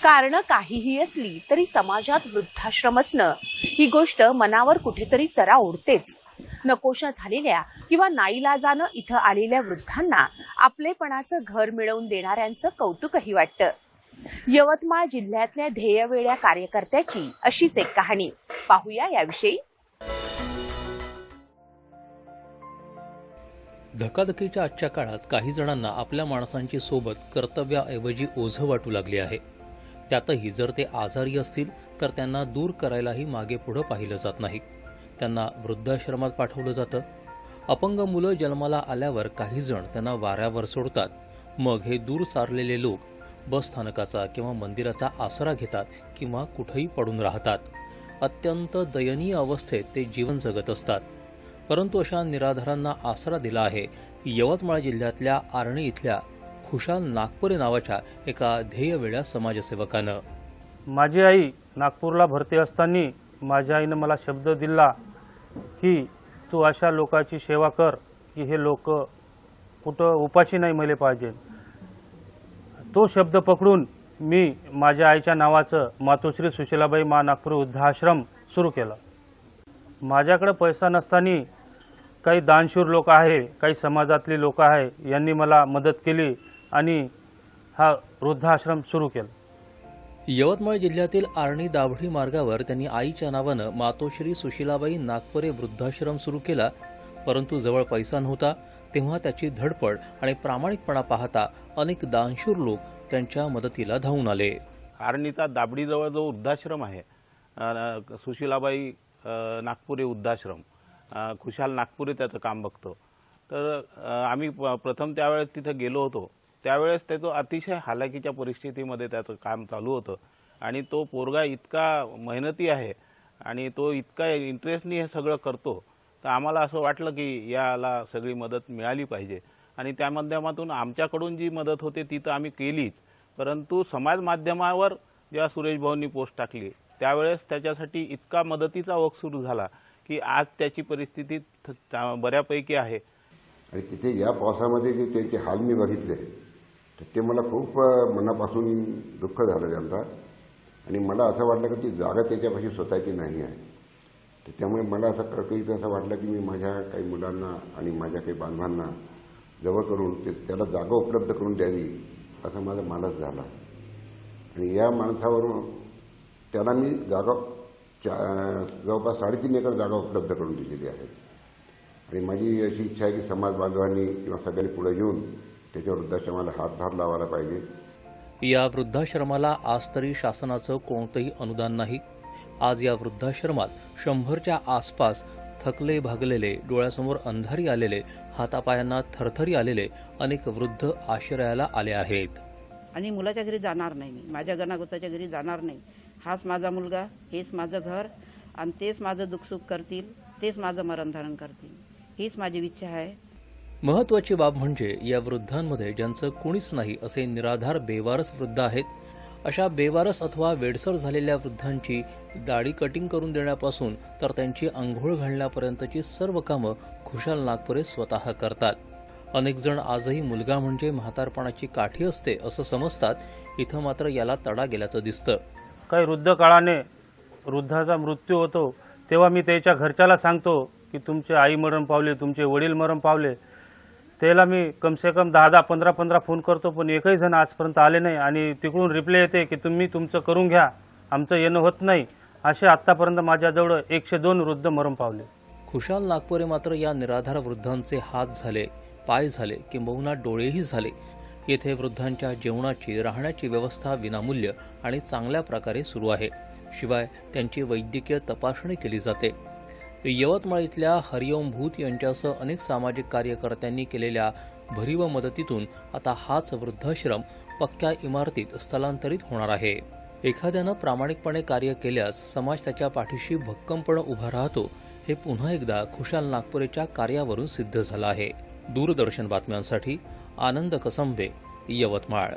कारण काहीही असली तरी समाजात वृद्धाश्रम असणं ही गोष्ट मनावर कुठेतरी चरा ओढतेच। नकोशा झालेल्या किंवा नाईलाजानं इथं आलेल्या वृद्धांना आपलेपणाचं घर मिळवून देणाऱ्यांचं कौतुकही वाटतं। यवतमाळ जिल्ह्यातल्या ध्येयवेड्या कार्यकर्त्याची अशीच एक कहाणी पाहूया याविषयी। धकाधकीच्या आजच्या काळात काही जणांना आपल्या माणसांची सोबत कर्तव्याऐवजी ओझं वाटू लागली आहे। त्यातही जर ते आजारी असतील तर त्यांना दूर करायलाही मागे पुढे पाहिलं जात नाही। त्यांना वृद्धाश्रमात पाठवलं जातं। अपंग मुलं जन्माला आल्यावर काही जण त्यांना वाऱ्यावर सोडतात। मग हे दूर सारलेले लोक बस स्थानकाचा किंवा मंदिराचा आसरा घेतात किंवा कुठेही पडून राहतात। अत्यंत दयनीय अवस्थेत ते जीवन जगत असतात। परंतु अशा निराधारांना आसरा दिला आहे यवतमाळ जिल्ह्यातल्या आर्णी इथल्या खुशाल नागपुरे नावाच्या एका ध्येयवेड्या समाजसेवकानं। माझी आई नागपूरला भरती असताना माझ्या आईने मला शब्द दिला की तू अशा लोकांची सेवा कर की हे लोक कुठं उपाशी नाही मेले पाहिजे। तो शब्द पकडून मी माझ्या आईच्या नावाचं मातोश्री सुशीलाबाई मा नागपूर वृद्धाश्रम सुरू केलं। माझ्याकडे पैसा नसताना काही दानशूर लोक आहे, काही समाजातली लोक आहे, यांनी मला मदत केली आणि हा वृद्धाश्रम सुरू केला। यवतमाळ जिल्ह्यातील आर्णी दाभडी मार्गावर त्यांनी आईच्या नावानं मातोश्री सुशीलाबाई नागपुरे वृद्धाश्रम सुरू केला। परंतु जवळ पैसा नव्हता तेव्हा त्याची धडपड आणि प्रामाणिकपणा पाहता अनेक दानशूर लोक त्यांच्या मदतीला धावून आले। आर्णीचा दाभडीजवळ जो वृद्धाश्रम आहे सुशीलाबाई नागपुरे वृद्धाश्रम, खुशाल नागपुरे त्याचं काम बघतो। तर आम्ही प्रथम त्यावेळेस तिथे गेलो होतो। त्यावेळेस त्याचं अतिशय हालाकीच्या परिस्थितीमध्ये त्याचं काम चालू होतं आणि तो पोरगा इतका मेहनती आहे आणि तो इतका इंटरेस्टनी हे सगळं करतो। तर आम्हाला असं वाटलं की याला सगळी मदत मिळाली पाहिजे आणि त्या माध्यमातून आमच्याकडून जी मदत होते ती तर आम्ही केलीच, परंतु समाज माध्यमावर जेव्हा सुरेश भाऊंनी पोस्ट टाकली त्यावेळेस त्याच्यासाठी इतका मदतीचा ओघ सुरू झाला की आज त्याची परिस्थिती बऱ्यापैकी आहे। आणि तिथे या पावसामध्ये जे त्यांचे हाल मी बघितले तर ते मला खूप मनापासून दुःख झालं त्यांचा आणि मला असं वाटलं की ती जागा त्याच्यापाशी स्वतःची नाही आहे। तर त्यामुळे मला असं कळकळीत असं वाटलं की मी माझ्या काही मुलांना आणि माझ्या काही बांधवांना जवळ करून त्याला जागा उपलब्ध करून द्यावी असं माझा मानस झाला आणि या माणसावरून त्याला मी जागा जवळपास 3.5 एकर जागा उपलब्ध करून दिलेली आहे आणि माझी अशी इच्छा आहे की समाज बांधवांनी किंवा सगळ्यांनी पुढे येऊन त्याच्या वृद्धाश्रमाला हातभार लावायला पाहिजे। या वृद्धाश्रमाला आज तरी शासनाचं कोणतंही अनुदान नाही। आज या वृद्धाश्रमात 100च्या आसपास थकले भागलेले, डोळ्यासमोर अंधारी आलेले, हातापायांना थरथरी आलेले अनेक वृद्ध आश्रयाला आले आहेत। आणि मुलाच्या घरी जाणार नाही, मी माझ्या गणागोताच्या घरी जाणार नाही। हाच माझा मुलगा, हेच माझं घर आणि तेच माझं दुःखसुख करतील, तेच माझं मरणधारण करतील, हीच माझी इच्छा आहे। महत्त्वाची बाब म्हणजे या वृद्धांमध्ये ज्यांचं कोणीच नाही असे निराधार बेवारस वृद्ध आहेत। अशा बेवारस अथवा वेडसर झालेल्या वृद्धांची दाढी कटिंग करून देण्यापासून तर त्यांची अंघोळ घालण्यापर्यंतची सर्व कामं खुशाल नागपुरे स्वतः करतात। अनेक जण आजही मुलगा म्हणजे म्हातारपणाची काठी असते असं समजतात, इथं मात्र याला तडा गेल्याचं दिसतं। काही वृद्ध काळाने वृद्धाचा मृत्यू होतो तेव्हा मी त्याच्या घरच्याला सांगतो की तुमचे आई मरण पावले, तुमचे वडील मरण पावले। त्याला मी कमसे कम 10-10, 15-15 फोन करतो पण एकही जण आजपर्यंत आले नाही आणि तिकडून रिप्लाय येते की तुम्ही तुमचं करून घ्या, आमचं येणं होत नाही। असे आतापर्यंत माझ्याजवळ 102 वृद्ध मरण पावले। खुशाल नागपुरे मात्र या निराधार वृद्धांचे हात झाले, पाय झाले, किंबहुना डोळेही झाले। येथे वृद्धांच्या जेवणाची, राहण्याची व्यवस्था विनामूल्य आणि चांगल्या प्रकारे सुरू आहे। शिवाय त्यांची वैद्यकीय तपासणी केली जाते। यवतमाळ इथल्या हरिओम भूत यांच्यासह अनेक सामाजिक कार्यकर्त्यांनी केलेल्या भरीव मदतीतून आता हाच वृद्धाश्रम पक्क्या इमारतीत स्थलांतरित होणार आहे। एखाद्यानं प्रामाणिकपणे कार्य केल्यास समाज त्याच्या पाठीशी भक्कमपणे उभा राहतो, हे पुन्हा एकदा खुशाल नागपुरेच्या कार्यावरून सिद्ध झालं आहे। दूरदर्शन बातम्यांसाठी आनंद कसंबे, यवतमाळ।